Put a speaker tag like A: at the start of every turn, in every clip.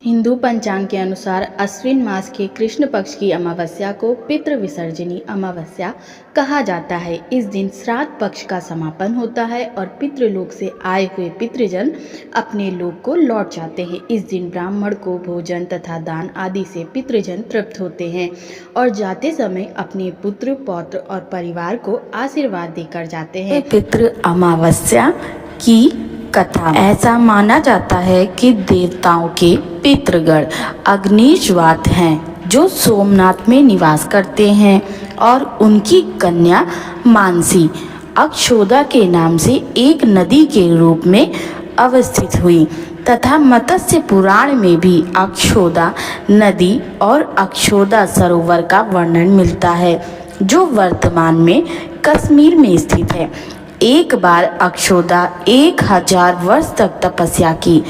A: हिंदू पंचांग के अनुसार अश्विन मास के कृष्ण पक्ष की अमावस्या को पितृ विसर्जनी अमावस्या कहा जाता है। इस दिन श्राद्ध पक्ष का समापन होता है और पितृलोक से आए हुए पितृजन अपने लोक को लौट जाते हैं। इस दिन ब्राह्मण को भोजन तथा दान आदि से पितृजन तृप्त होते हैं और जाते समय अपने पुत्र पौत्र और परिवार को आशीर्वाद देकर जाते हैं।
B: पितृ अमावस्या की कथा। ऐसा माना जाता है कि देवताओं के पितृगण अग्निश्वात हैं जो सोमनाथ में निवास करते हैं और उनकी कन्या मानसी अक्षोदा के नाम से एक नदी के रूप में अवस्थित हुई तथा मत्स्य पुराण में भी अक्षोदा नदी और अक्षोदा सरोवर का वर्णन मिलता है जो वर्तमान में कश्मीर में स्थित है। एक बार अक्षोदा 1000 वर्ष तक तपस्या की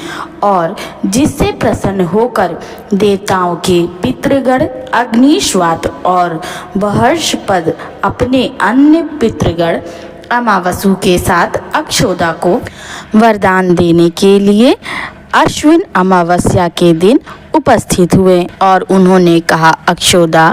B: और जिससे प्रसन्न होकर देवताओं के पितृगण अग्निश्वात और बहर्षपद अपने अन्य पितृगण अमावसु के साथ अक्षोदा को वरदान देने के लिए अश्विन अमावस्या के दिन उपस्थित हुए और उन्होंने कहा, अक्षोदा,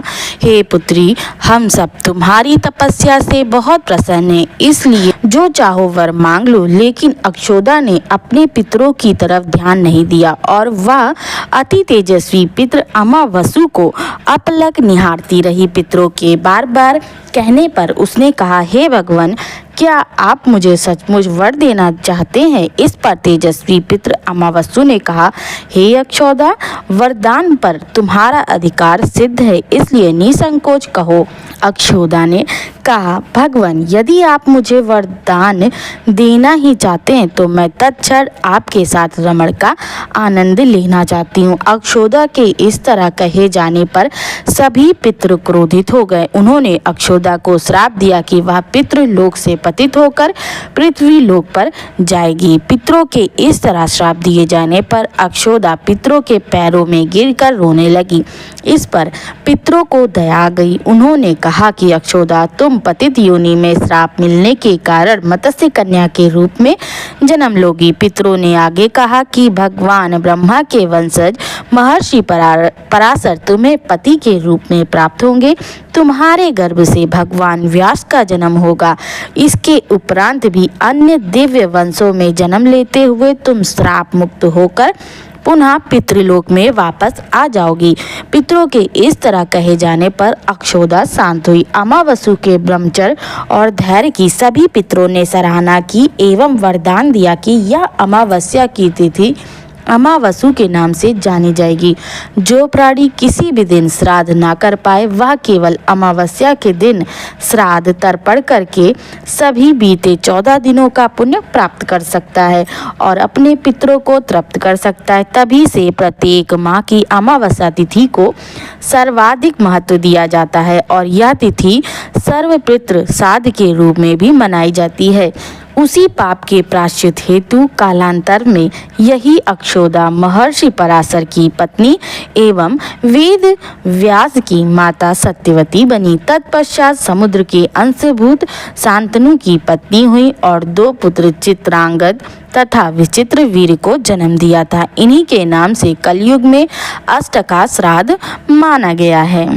B: हे पुत्री, हम सब तुम्हारी तपस्या से बहुत प्रसन्न हैं, इसलिए जो चाहो वर मांग लो। लेकिन अक्षोदा ने अपने पितरों की तरफ ध्यान नहीं दिया और वह अति तेजस्वी पितृ अमावसु को अपलक निहारती रही। पितरों के बार बार कहने पर उसने कहा, हे भगवान, क्या आप मुझे सचमुच वर देना चाहते हैं? इस पर तेजस्वी पितृ अमावसु ने कहा, हे अक्षोदा, वरदान पर तुम्हारा अधिकार सिद्ध है, इसलिए निसंकोच कहो। अक्षोदा ने कहा, भगवान, यदि आप मुझे वरदान देना ही चाहते हैं तो मैं तत्क्षण आपके साथ रमण का आनंद लेना चाहती हूँ। अक्षोदा के इस तरह कहे जाने पर सभी पितृ क्रोधित हो गए। उन्होंने अक्षोदा को श्राप दिया कि वह पितृलोक से पतित होकर पृथ्वी लोक पर जाएगी। पितरों के इस तरह श्राप दिए जाने पर अक्षोदा पितरों के पैरों में गिरकर रोने लगी। इस पर पितरों को दया आ गई। उन्होंने कहा कि अक्षोदा, तुम पतित योनि में श्राप मिलने के कारण मत्स्य कन्या के रूप में जन्म लोगी। पितरों ने आगे कहा कि भगवान ब्रह्मा के वंशज महर्षि पराशर तुम्हें पति के रूप में प्राप्त होंगे। तुम्हारे गर्भ से भगवान व्यास का जन्म होगा। इसके उपरांत भी अन्य दिव्य वंशों में जन्म लेते हुए तुम श्राप मुक्त होकर पुनः पितृलोक में वापस आ जाओगी। पितरों के इस तरह कहे जाने पर अक्षोदा शांत हुई। अमावसु के ब्रह्मचर्य और धैर्य की सभी पितरों ने सराहना की एवं वरदान दिया कि यह अमावस्या की तिथि अमावसु के नाम से जानी जाएगी। जो प्राणी किसी भी दिन श्राद्ध ना कर पाए वह केवल अमावस्या के दिन श्राद्ध तर्पण करके सभी बीते 14 दिनों का पुण्य प्राप्त कर सकता है और अपने पितरों को तृप्त कर सकता है। तभी से प्रत्येक माह की अमावस्या तिथि को सर्वाधिक महत्व दिया जाता है और यह तिथि सर्वपितृ श्राद्ध के रूप में भी मनाई जाती है। उसी पाप के प्रायश्चित हेतु कालांतर में यही अक्षोदा महर्षि पराशर की पत्नी एवं वेद व्यास की माता सत्यवती बनी। तत्पश्चात समुद्र के अंशभूत शांतनु की पत्नी हुई और 2 पुत्र चित्रांगद तथा विचित्र वीर को जन्म दिया था। इन्हीं के नाम से कलयुग में अष्टका श्राद्ध माना गया है।